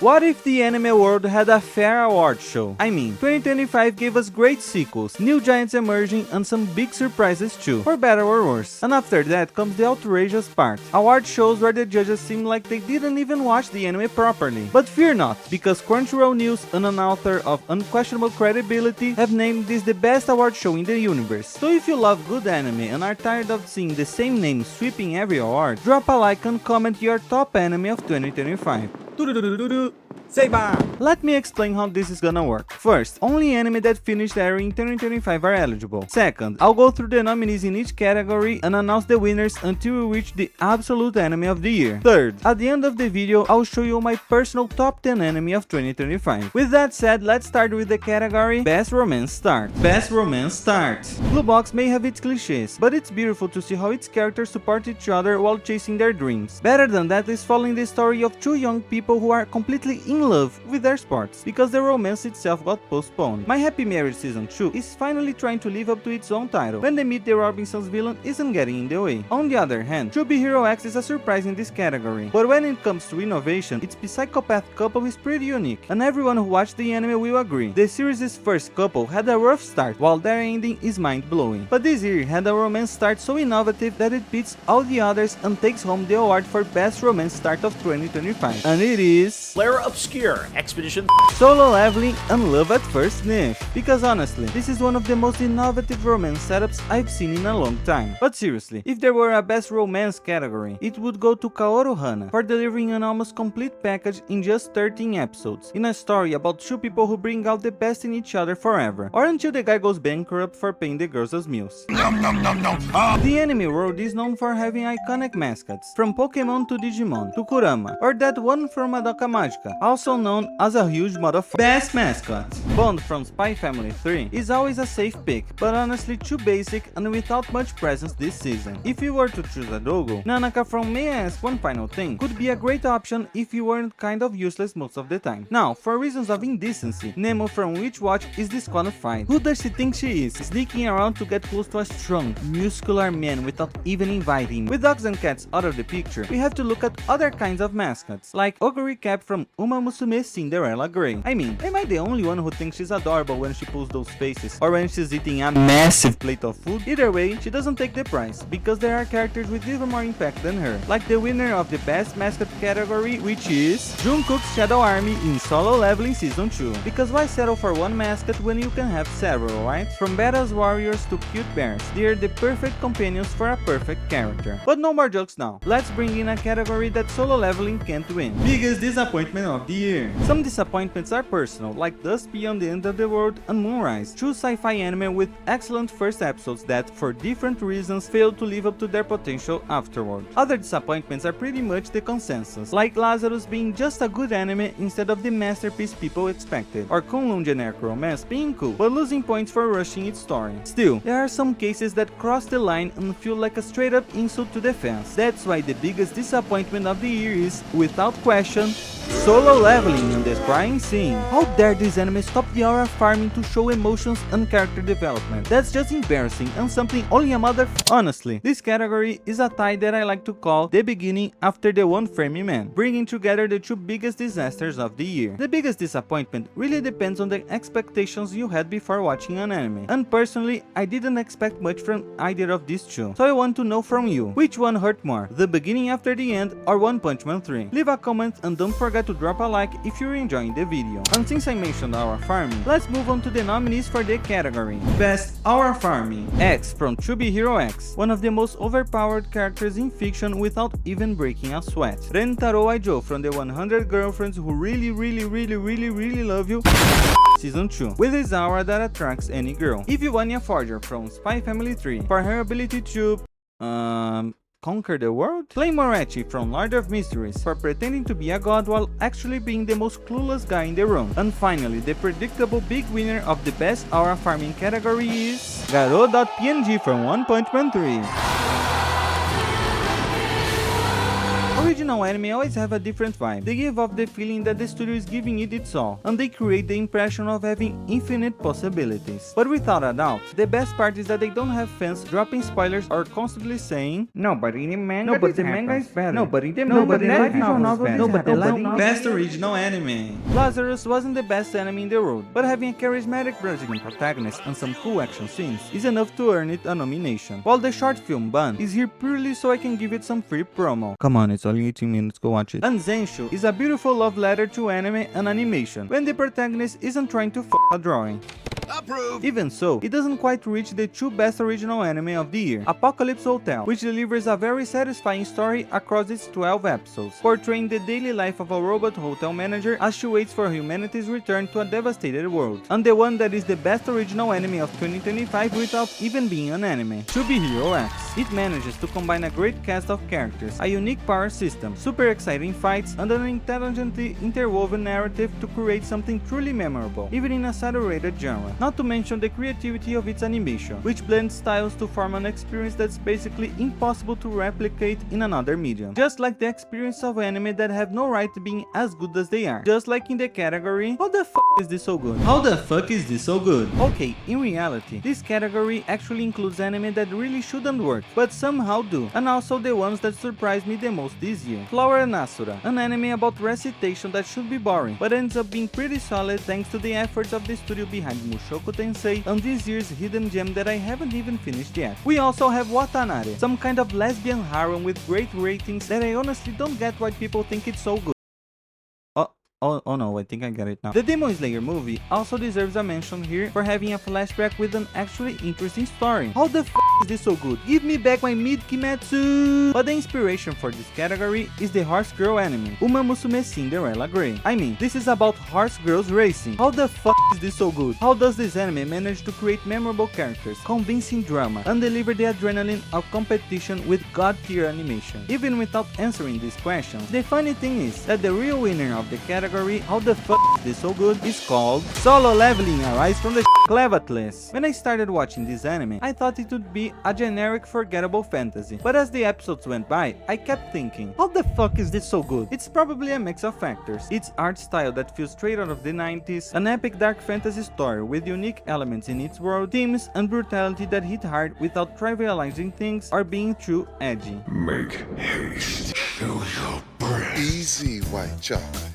What if the anime world had a fair award show? I mean, 2025 gave us great sequels, new giants emerging, and some big surprises too, for better or worse. And after that comes the outrageous part. Award shows where the judges seem like they didn't even watch the anime properly. But fear not, because Crunchyroll News and an author of unquestionable credibility have named this the best award show in the universe. So if you love good anime and are tired of seeing the same name sweeping every award, drop a like and comment your top anime of 2025. Seibaa! Let me explain how this is gonna work. First, only anime that finished airing in 2025 are eligible. Second, I'll go through the nominees in each category and announce the winners until we reach the absolute anime of the year. Third, at the end of the video, I'll show you my personal top 10 anime of 2025. With that said, let's start with the category Best Romance Start. Best Romance Start. Blue Box may have its cliches, but it's beautiful to see how its characters support each other while chasing their dreams. Better than that is following the story of two young people who are completely in love with their sports, because the romance itself got postponed. My Happy Marriage Season 2 is finally trying to live up to its own title, when the Meet the Robinsons villain isn't getting in the way. On the other hand, Chubby Hero X is a surprise in this category, but when it comes to innovation, its psychopath couple is pretty unique, and everyone who watched the anime will agree. The series' first couple had a rough start, while their ending is mind-blowing. But this year had a romance start so innovative that it beats all the others and takes home the award for Best Romance Start of 2025. And it is... Player Obscure Expedition Solo Leveling and Love at First Sniff. Because honestly, this is one of the most innovative romance setups I've seen in a long time. But seriously, if there were a best romance category, it would go to Kaoru Hana for delivering an almost complete package in just 13 episodes, in a story about two people who bring out the best in each other forever, or until the guy goes bankrupt for paying the girls as meals. The anime world is known for having iconic mascots, from Pokemon to Digimon to Kurama, or that one from Madoka Magica, also known as a huge motherfucker. Best mascot. Bond from Spy Family 3 is always a safe pick, but honestly too basic and without much presence this season. If you were to choose a doggo, Nanaka from May I Ask One Final Thing could be a great option if you weren't kind of useless most of the time. Now, for reasons of indecency, Nemo from Witch Watch is disqualified. Who does she think she is, sneaking around to get close to a strong, muscular man without even inviting him? With dogs and cats out of the picture, we have to look at other kinds of mascots, like Oguri Cap from Uma Musume Cinderella Grey. I mean, am I the only one who thinks she's adorable when she pulls those faces, or when she's eating a massive plate of food? Either way, she doesn't take the prize, because there are characters with even more impact than her, like the winner of the Best Mascot category, which is Jungkook's Shadow Army in Solo Leveling Season 2. Because why settle for one mascot when you can have several, right? From badass warriors to cute bears, they are the perfect companions for a perfect character. But no more jokes now, let's bring in a category that Solo Leveling can't win. Biggest disappointment of the year. Some disappointments are personal, like Dust Beyond the End of the World and Moonrise, two sci-fi anime with excellent first episodes that, for different reasons, failed to live up to their potential afterward. Other disappointments are pretty much the consensus, like Lazarus being just a good anime instead of the masterpiece people expected, or Kunlun Generic Romance being cool, but losing points for rushing its story. Still, there are some cases that cross the line and feel like a straight up insult to the fans. That's why the biggest disappointment of the year is, without question, Solo Leveling and the Crying Scene. How dare this anime stop the aura farming to show emotions and character development? That's just embarrassing and something only a mother. Honestly, this category is a tie that I like to call the beginning after the One Frame Man, bringing together the two biggest disasters of the year. The biggest disappointment really depends on the expectations you had before watching an anime, and personally, I didn't expect much from either of these two, so I want to know from you, which one hurt more, the beginning after the end or One Punch Man 3? Leave a comment and don't forget to drop a like if you're enjoying the video. And since I mentioned aura farming, let's move on to the nominees for the category. Best Aura Farming. X from Chubby Hero X, one of the most overpowered characters in fiction without even breaking a sweat. Rentaro Aijo from the 100 Girlfriends Who Really Love You Season 2, with his aura that attracts any girl. Ivania Forger from Spy Family 3 for her ability to conquer the world? Flame Moretti from Lord of Mysteries for pretending to be a god while actually being the most clueless guy in the room. And finally, the predictable big winner of the best aura farming category is Garo.png from One Punch Man 3. Original anime always have a different vibe. They give off the feeling that the studio is giving it its all, and they create the impression of having infinite possibilities. But without a doubt, the best part is that they don't have fans dropping spoilers or constantly saying, "No, but in the manga, the manga is better. No, but in the manga, the light novel is better. No, but the light best original anime." Lazarus wasn't the best anime in the world, but having a charismatic Brazilian protagonist and some cool action scenes is enough to earn it a nomination. While the short film Ban is here purely so I can give it some free promo. Come on, it's only 18 minutes, go watch it. And Zenshu is a beautiful love letter to anime and animation, when the protagonist isn't trying to f a drawing. Approved. Even so, it doesn't quite reach the two best original anime of the year, Apocalypse Hotel, which delivers a very satisfying story across its 12 episodes, portraying the daily life of a robot hotel manager as she waits for humanity's return to a devastated world, and the one that is the best original anime of 2025 without even being an anime, To Be Hero X. It manages to combine a great cast of characters, a unique power system, super exciting fights, and an intelligently interwoven narrative to create something truly memorable, even in a saturated genre. Not to mention the creativity of its animation, which blends styles to form an experience that's basically impossible to replicate in another medium. Just like the experience of anime that have no right to being as good as they are. Just like in the category, how the f is this so good? How the fuck is this so good? Okay, in reality, this category actually includes anime that really shouldn't work, but somehow do, and also the ones that surprised me the most this year. Flower and Asura, an anime about recitation that should be boring, but ends up being pretty solid thanks to the efforts of the studio behind Mushoku Tensei and this year's hidden gem that I haven't even finished yet. We also have Watanare, some kind of lesbian harem with great ratings that I honestly don't get why people think it's so good. Oh no, I think I get it now. The Demon Slayer movie also deserves a mention here for having a flashback with an actually interesting story. How the f is this so good? Give me back my mid-Kimetsu! But the inspiration for this category is the horse girl anime, Uma Musume Cinderella Grey. I mean, this is about horse girls racing. How the f is this so good? How does this anime manage to create memorable characters, convincing drama, and deliver the adrenaline of competition with god-tier animation? Even without answering these questions, the funny thing is that the real winner of the category, how the f is this so good, is called Solo Leveling Arise from the Clavatless. When I started watching this anime, I thought it would be a generic forgettable fantasy, but as the episodes went by, I kept thinking, how the fuck is this so good? It's probably a mix of factors. Its art style that feels straight out of the 90s, an epic dark fantasy story with unique elements in its world, themes and brutality that hit hard without trivializing things or being too edgy. Make haste. Show your breath. Easy, white chocolate.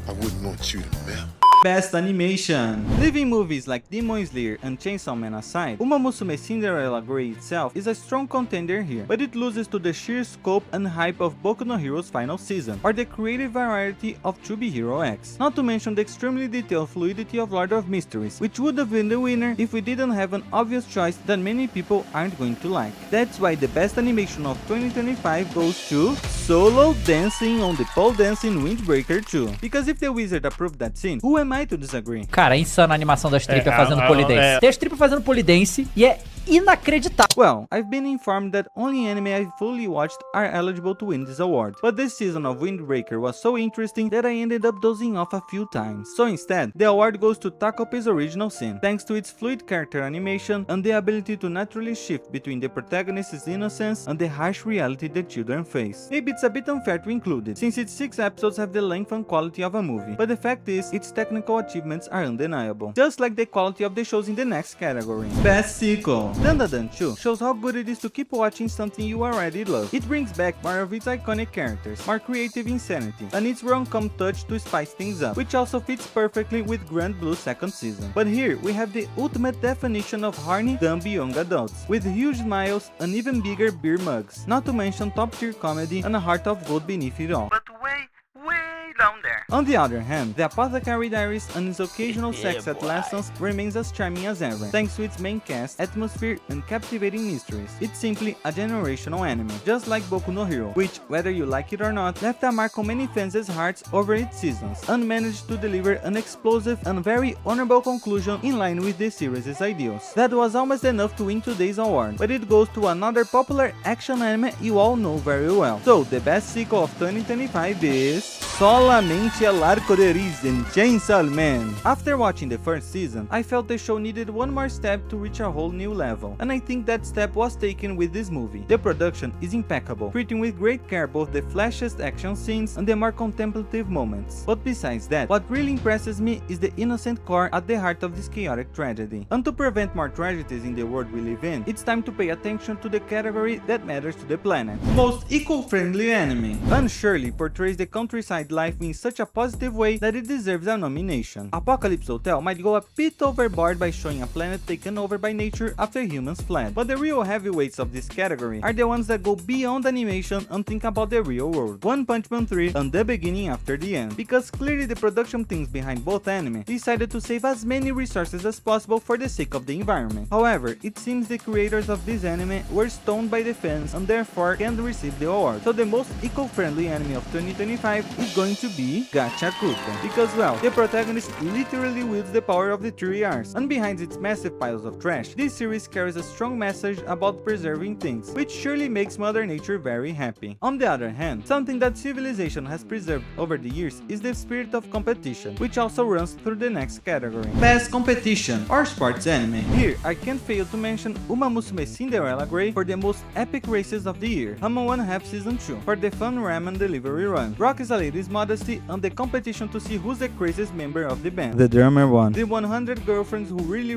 I wouldn't want you to melt. Best Animation. Leaving movies like Demon Slayer and Chainsaw Man aside, Uma Musume Cinderella Grey itself is a strong contender here, but it loses to the sheer scope and hype of Boku no Hero's final season, or the creative variety of To Be Hero X. Not to mention the extremely detailed fluidity of Lord of Mysteries, which would have been the winner if we didn't have an obvious choice that many people aren't going to like. That's why the best animation of 2025 goes to Solo Dancing on the Pole Dancing Windbreaker 2. Because if the wizard approved that scene, who am I to disagree? Cara, é insano a animação da stripper fazendo polidense. Tem a stripper fazendo polidense e é inacreditável. Well, I've been informed that only anime I fully watched are eligible to win this award, but this season of Windbreaker was so interesting that I ended up dozing off a few times. So instead, the award goes to Takopi's original sin, thanks to its fluid character animation and the ability to naturally shift between the protagonist's innocence and the harsh reality the children face. Maybe it's a bit unfair to include it, since its 6 episodes have the length and quality of a movie, but the fact is, its technical achievements are undeniable, just like the quality of the shows in the next category. Best Sequel. Dandadan 2 shows how good it is to keep watching something you already love. It brings back more of its iconic characters, more creative insanity, and its rom-com touch to spice things up, which also fits perfectly with Grand Blue's second season. But here, we have the ultimate definition of horny, dumb young adults, with huge smiles and even bigger beer mugs, not to mention top-tier comedy and a heart of gold beneath it all. But way down there. On the other hand, The Apothecary Diaries and its occasional sex at lessons remains as charming as ever, thanks to its main cast, atmosphere, and captivating mysteries. It's simply a generational anime, just like Boku no Hero, which, whether you like it or not, left a mark on many fans' hearts over its seasons, and managed to deliver an explosive and very honorable conclusion in line with the series' ideals. That was almost enough to win today's award, but it goes to another popular action anime you all know very well. So, the best sequel of 2025 is Solamente noite el arco de Risen, Chainsaw Man. After watching the first season, I felt the show needed one more step to reach a whole new level, and I think that step was taken with this movie. The production is impeccable, treating with great care both the flashiest action scenes and the more contemplative moments. But besides that, what really impresses me is the innocent core at the heart of this chaotic tragedy. And to prevent more tragedies in the world we live in, it's time to pay attention to the category that matters to the planet. Most eco-friendly anime. And surely portrays the countryside life in such a positive way that it deserves a nomination. Apocalypse Hotel might go a bit overboard by showing a planet taken over by nature after humans fled, but the real heavyweights of this category are the ones that go beyond animation and think about the real world. One Punch Man 3 and The Beginning After the End, because clearly the production teams behind both anime decided to save as many resources as possible for the sake of the environment. However, it seems the creators of this anime were stoned by the fans and therefore can't receive the award. So the most eco-friendly anime of 2025 is going to be Gacha Kuta, because well, the protagonist literally wields the power of the 3 R's, and behind its massive piles of trash, this series carries a strong message about preserving things, which surely makes Mother Nature very happy. On the other hand, something that civilization has preserved over the years is the spirit of competition, which also runs through the next category. Best Competition or Sports Anime. Here, I can't fail to mention Uma Musume Cinderella Grey for the most epic races of the year, Hamon 1/2 Season 2 for the fun ramen delivery run, Rock is a Lady's Modesty, and the competition to see who's the craziest member of the band. The drummer won. The 100 Girlfriends Who Really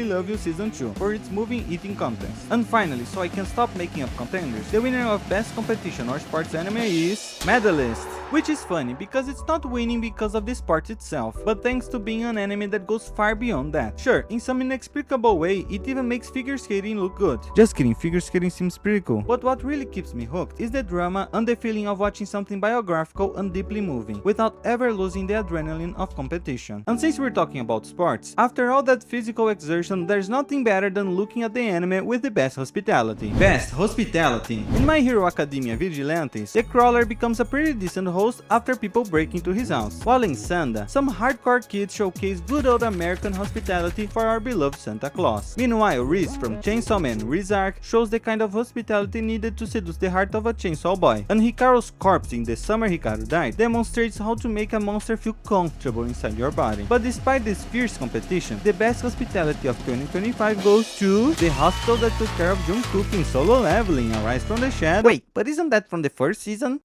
Love You Season 2 for its moving eating contest. And finally, so I can stop making up contenders, the winner of Best Competition or Sports Anime is Medalist. Which is funny because it's not winning because of the sport itself, but thanks to being an anime that goes far beyond that. Sure, in some inexplicable way, it even makes figure skating look good. Just kidding, figure skating seems pretty cool. But what really keeps me hooked is the drama and the feeling of watching something biographical and deeply moving, without ever losing the adrenaline of competition. And since we're talking about sports, after all that physical exertion, there's nothing better than looking at the anime with the best hospitality. Best hospitality. In My Hero Academia Vigilantes, the crawler becomes a pretty decent host after people break into his house, while in Sanda, some hardcore kids showcase good old American hospitality for our beloved Santa Claus. Meanwhile, Reese from Chainsaw Man Reese Arc shows the kind of hospitality needed to seduce the heart of a chainsaw boy, and Hikaru's corpse in The Summer Hikaru Died demonstrates how to make a monster feel comfortable inside your body. But despite this fierce competition, the best hospitality of 2025 goes to the hospital that took care of Jungkook in Solo Leveling, Arise from the Shadow. Wait, but isn't that from the first season?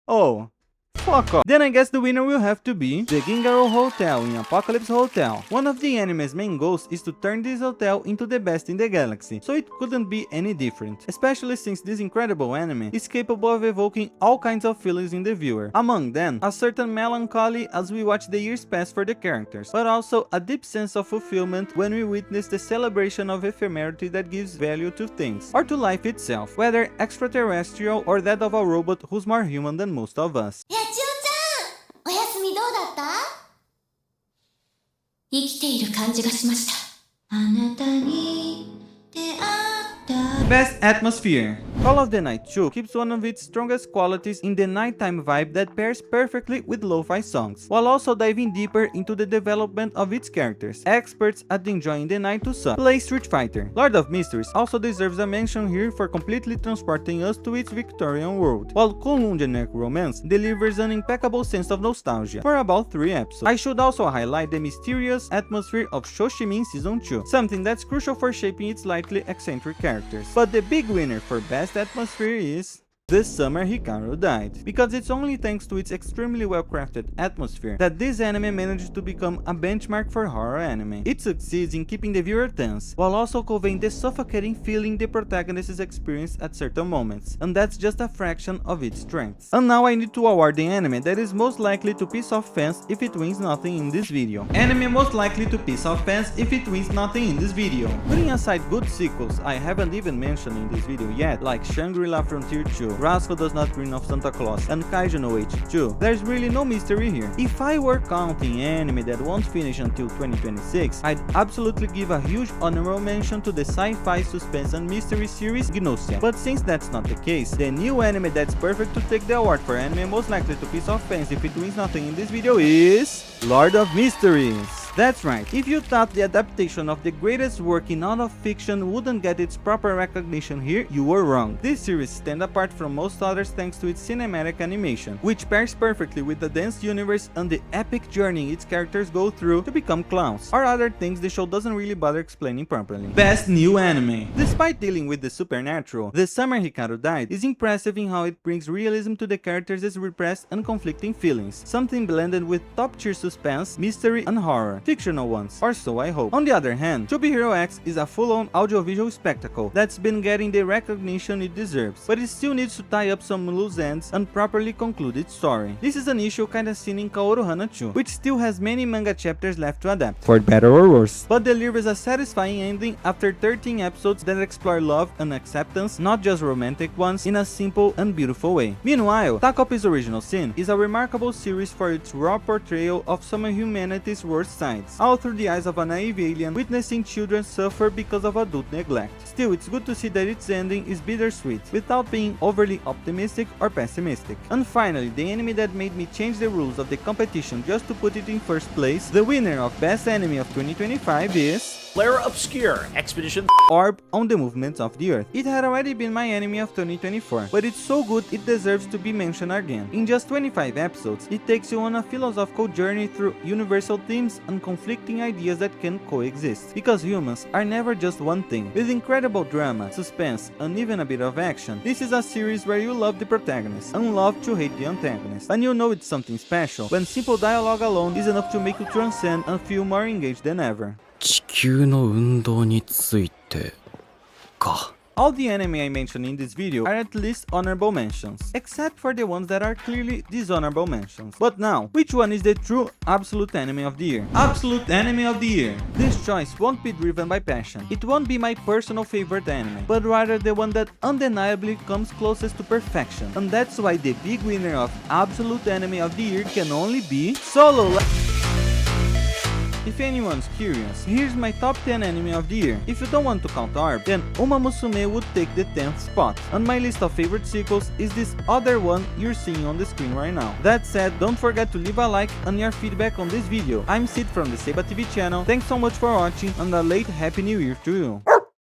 Oh. Fuck off. Then I guess the winner will have to be the Gingaro Hotel in Apocalypse Hotel. One of the anime's main goals is to turn this hotel into the best in the galaxy, so it couldn't be any different, especially since this incredible anime is capable of evoking all kinds of feelings in the viewer. Among them, a certain melancholy as we watch the years pass for the characters, but also a deep sense of fulfillment when we witness the celebration of ephemerity that gives value to things, or to life itself, whether extraterrestrial or that of a robot who's more human than most of us. やちおちゃん、お休みどうだった？生きている感じがしました。あなたに出会った。 Best Atmosphere. Call of the Night 2 keeps one of its strongest qualities in the nighttime vibe that pairs perfectly with lo-fi songs, while also diving deeper into the development of its characters. Experts at enjoying the night to suck. Play Street Fighter. Lord of Mysteries also deserves a mention here for completely transporting us to its Victorian world, while Kunlun Generic Romance delivers an impeccable sense of nostalgia for about 3 episodes. I should also highlight the mysterious atmosphere of Shoshimin Season 2, something that's crucial for shaping its slightly eccentric characters. But the big winner for Best Atmosphere is The Summer Hikaru Died, because it's only thanks to its extremely well-crafted atmosphere that this anime managed to become a benchmark for horror anime. It succeeds in keeping the viewer tense, while also conveying the suffocating feeling the protagonists experience at certain moments, and that's just a fraction of its strengths. And now I need to award the anime that is most likely to piss off fans if it wins nothing in this video. Anime most likely to piss off fans if it wins nothing in this video. Putting aside good sequels I haven't even mentioned in this video yet, like Shangri-La Frontier 2, Rascal Does Not Dream of Santa Claus, and Kaiju no H2, there's really no mystery here. If I were counting anime that won't finish until 2026, I'd absolutely give a huge honorable mention to the sci-fi suspense and mystery series Gnosia. But since that's not the case, the new anime that's perfect to take the award for anime most likely to piss off fans if it wins nothing in this video is Lord of Mysteries. That's right, if you thought the adaptation of the greatest work in all of fiction wouldn't get its proper recognition here, you were wrong. This series stands apart from most others thanks to its cinematic animation, which pairs perfectly with the dense universe and the epic journey its characters go through to become clowns, or other things the show doesn't really bother explaining properly. Best New Anime. Despite dealing with the supernatural, The Summer Hikaru Died is impressive in how it brings realism to the characters' repressed and conflicting feelings, something blended with top-tier suspense, mystery, and horror, fictional ones, or so I hope. On the other hand, To Be Hero X is a full-on audiovisual spectacle that's been getting the recognition it deserves, but it still needs to tie up some loose ends and properly conclude its story. This is an issue kinda seen in Kaoru Hana 2, which still has many manga chapters left to adapt, for better or worse, but delivers a satisfying ending after 13 episodes that explore love and acceptance, not just romantic ones, in a simple and beautiful way. Meanwhile, Takopi's Original Sin is a remarkable series for its raw portrayal of some of humanity's worst sides, all through the eyes of a naive alien witnessing children suffer because of adult neglect. Still, it's good to see that its ending is bittersweet, without being overly optimistic or pessimistic. And finally, the anime that made me change the rules of the competition just to put it in first place, the winner of Best Anime of 2025 is Flare Obscure Expedition Orb on the Movements of the Earth. It had already been my anime of 2024, but it's so good it deserves to be mentioned again. In just 25 episodes, it takes you on a philosophical journey through universal themes and conflicting ideas that can coexist, because humans are never just one thing. With incredible drama, suspense, and even a bit of action, this is a series where you love the protagonist and love to hate the antagonist, and you know it's something special when simple dialogue alone is enough to make you transcend and feel more engaged than ever. 地球の運動についてか。 All the anime I mentioned in this video are at least honorable mentions, except for the ones that are clearly dishonorable mentions. But now, which one is the true absolute anime of the year? Absolute anime of the year! This choice won't be driven by passion. It won't be my personal favorite anime, but rather the one that undeniably comes closest to perfection. And that's why the big winner of absolute anime of the year can only be Solo. If anyone's curious, here's my top 10 anime of the year. If you don't want to count Orb, then Uma Musume would take the 10th spot. On my list of favorite sequels is this other one you're seeing on the screen right now. That said, don't forget to leave a like and your feedback on this video. I'm Sid from the Seibaa TV channel. Thanks so much for watching and a late Happy New Year to you.